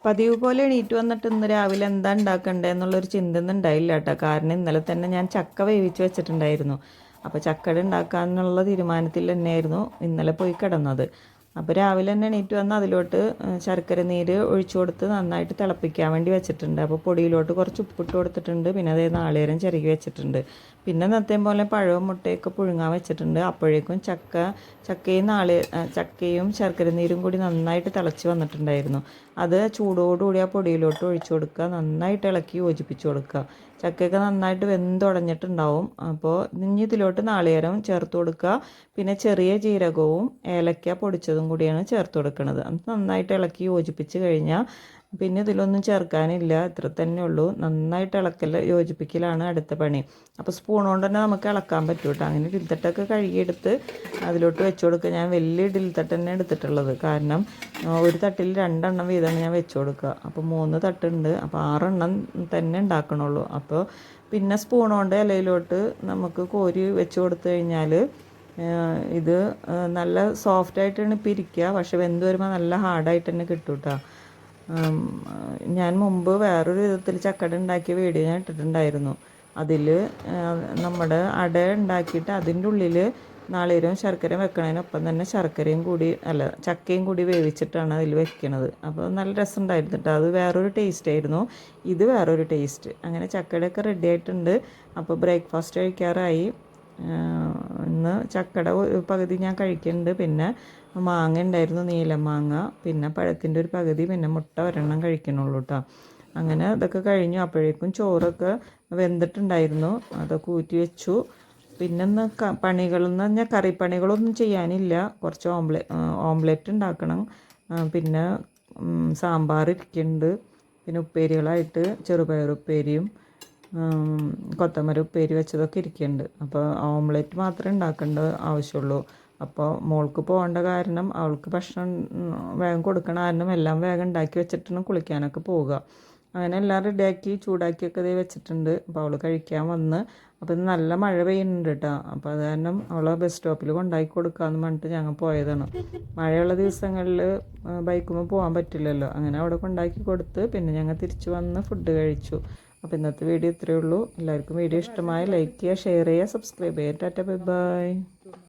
പതിവ് പോലെ എണീറ്റ് വന്നിട്ട് ഇന്ന് രാവിലെ എന്താ ഉണ്ടാക്കണ്ടേ എന്നുള്ളൊരു ചിന്ത ഒന്നും ഉണ്ടായില്ല കേട്ടോ. കാരണം ഇന്നലെ തന്നെ ഞാൻ ചക്ക വേവിച്ച് വെച്ചിട്ടുണ്ടായിരുന്നു. അപ്പോൾ ചക്കട ഉണ്ടാക്കാനുള്ള തീരുമാനത്തിൽ തന്നെയായിരുന്നു ഇന്നലെ പോയി കിടന്നത്. അപ്പോൾ രാവിലെ തന്നെ എണീറ്റ് വന്ന് അതിലോട്ട് ശർക്കര നീര് ഒഴിച്ചു കൊടുത്ത് നന്നായിട്ട് തിളപ്പിക്കാൻ വേണ്ടി വെച്ചിട്ടുണ്ട്. അപ്പോൾ പൊടിയിലോട്ട് കുറച്ച് ഉപ്പിട്ട് കൊടുത്തിട്ടുണ്ട്. പിന്നെ അതേ നാളികേരം ചിരകി വെച്ചിട്ടുണ്ട്. പിന്നെ ഇന്നത്തെയും പോലെ പഴവും മുട്ടയൊക്കെ പുഴുങ്ങാൻ വെച്ചിട്ടുണ്ട്. അപ്പോഴേക്കും ചക്കയും ശർക്കര നീരും കൂടി നന്നായിട്ട് തിളച്ച് വന്നിട്ടുണ്ടായിരുന്നു. അത് ചൂടോടുകൂടി ആ പൊടിയിലോട്ട് ഒഴിച്ചു കൊടുക്കുക, നന്നായിട്ട് ഇളക്കി യോജിപ്പിച്ച് കൊടുക്കുക. ചക്കയൊക്കെ നന്നായിട്ട് വെന്തുടഞ്ഞിട്ടുണ്ടാവും. അപ്പോൾ ഇനി ഇതിലോട്ട് നാളികേരം ചേർത്ത് കൊടുക്കുക. പിന്നെ ചെറിയ ജീരകവും ഏലക്ക പൊടിച്ചതും കൂടിയാണ് ചേർത്ത് കൊടുക്കുന്നത്. അത് നന്നായിട്ട് ഇളക്കി യോജിപ്പിച്ച് കഴിഞ്ഞാൽ പിന്നെ ഇതിലൊന്നും ചേർക്കാനില്ല, ഇത്ര തന്നെ ഉള്ളൂ. നന്നായിട്ട് യോജിപ്പിക്കലാണ് അടുത്ത പണി. അപ്പോൾ സ്പൂൺ കൊണ്ട് തന്നെ നമുക്ക് ഇളക്കാൻ പറ്റും കേട്ടോ. അങ്ങനെ ഇടിൽത്തട്ടൊക്കെ കഴുകിയെടുത്ത് അതിലോട്ട് വെച്ച് കൊടുക്കുക. ഞാൻ വലിയ ഇടിൽത്തട്ട് തന്നെ എടുത്തിട്ടുള്ളത്, കാരണം ഒരു തട്ടിൽ 2 എണ്ണം വീതമാണ് ഞാൻ വെച്ച് കൊടുക്കുക. അപ്പോൾ 3 തട്ടുണ്ട്, അപ്പോൾ 6 എണ്ണം തന്നെ ഉണ്ടാക്കണുള്ളൂ. അപ്പോൾ പിന്നെ സ്പൂൺ കൊണ്ട് ഇലയിലോട്ട് നമുക്ക് കോരി വെച്ച് കൊടുത്തു കഴിഞ്ഞാൽ ഇത് നല്ല സോഫ്റ്റായിട്ടാണ് ഇപ്പോൾ ഇരിക്കുക. പക്ഷെ വെന്ത് വരുമ്പോൾ നല്ല ഹാർഡായിട്ട് തന്നെ കിട്ടും കേട്ടോ. ഞാൻ മുമ്പ് വേറൊരു വിധത്തിൽ ചക്കട ഉണ്ടാക്കിയ വീഡിയോ ഞാൻ ഇട്ടിട്ടുണ്ടായിരുന്നു. അതിൽ നമ്മുടെ അട ഉണ്ടാക്കിയിട്ട് അതിൻ്റെ ഉള്ളിൽ നാളികേരവും ശർക്കരയും വെക്കണതിനൊപ്പം തന്നെ ചക്കയും കൂടി വേവിച്ചിട്ടാണ് അതിൽ വെക്കണത്. അപ്പോൾ നല്ല രസമുണ്ടായിരുന്നു കേട്ടോ. അത് വേറൊരു ടേസ്റ്റ് ആയിരുന്നു, ഇത് വേറൊരു ടേസ്റ്റ്. അങ്ങനെ ചക്കടയൊക്കെ റെഡി ആയിട്ടുണ്ട്. അപ്പോൾ ബ്രേക്ക്ഫാസ്റ്റ് കഴിക്കാറായി. ഇന്ന് ചക്കട ഒരു പകുതി ഞാൻ കഴിക്കുന്നുണ്ട്. പിന്നെ മാങ്ങ ഉണ്ടായിരുന്നു, നീല മാങ്ങ, പിന്നെ പഴത്തിൻ്റെ ഒരു പകുതി, പിന്നെ മുട്ട 1 കഴിക്കണുള്ളൂ കേട്ടോ. അങ്ങനെ അതൊക്കെ കഴിഞ്ഞു. അപ്പോഴേക്കും ചോറൊക്കെ വെന്തിട്ടുണ്ടായിരുന്നു, അതൊക്കെ ഊറ്റി വെച്ചു. പിന്നെ ഇന്ന് പണികളെന്ന് പറഞ്ഞാൽ കറിപ്പണികളൊന്നും ചെയ്യാനില്ല. കുറച്ച് ഓംലെറ്റ് ഉണ്ടാക്കണം, പിന്നെ സാമ്പാർ ഇരിക്കുന്നുണ്ട്, പിന്നെ ഉപ്പേരികളായിട്ട് ചെറുപയർ ഉപ്പേരിയും കൊത്തമര ഉപ്പേരി വെച്ചതൊക്കെ ഇരിക്കുന്നുണ്ട്. അപ്പോൾ ഓംലെറ്റ് മാത്രമേ ഉണ്ടാക്കേണ്ട ആവശ്യമുള്ളൂ. അപ്പോൾ മോൾക്ക് പോകേണ്ട കാരണം, അവൾക്ക് ഭക്ഷണം വേഗം കൊടുക്കണ കാരണം എല്ലാം വേഗം ഉണ്ടാക്കി വെച്ചിട്ടാണ് കുളിക്കാനൊക്കെ പോവുക. അങ്ങനെ എല്ലാം റെഡിയാക്കി ചൂടാക്കിയൊക്കെ ഇതേ വെച്ചിട്ടുണ്ട്. അപ്പോൾ അവൾ കഴിക്കാൻ വന്ന്. അപ്പോൾ ഇത് നല്ല മഴ പെയ്യുന്നുണ്ട് കേട്ടോ. അപ്പോൾ അത് കാരണം അവളെ ബസ് സ്റ്റോപ്പിൽ കൊണ്ടാക്കി കൊടുക്കാമെന്ന് പറഞ്ഞിട്ട് ഞങ്ങൾ പോയതാണ്. മഴയുള്ള ദിവസങ്ങളിൽ ബൈക്കുമ്പോൾ പോകാൻ പറ്റില്ലല്ലോ. അങ്ങനെ അവിടെ കൊണ്ടാക്കി കൊടുത്ത് പിന്നെ ഞങ്ങൾ തിരിച്ച് വന്ന് ഫുഡ് കഴിച്ചു. അപ്പോൾ ഇന്നത്തെ വീഡിയോ ഇത്രയേ ഉള്ളൂ. എല്ലാവർക്കും വീഡിയോ ഇഷ്ടമായി ലൈക്ക് ചെയ്യുക, ഷെയർ ചെയ്യുക, സബ്സ്ക്രൈബ് ചെയ്യുക. Tata bye bye.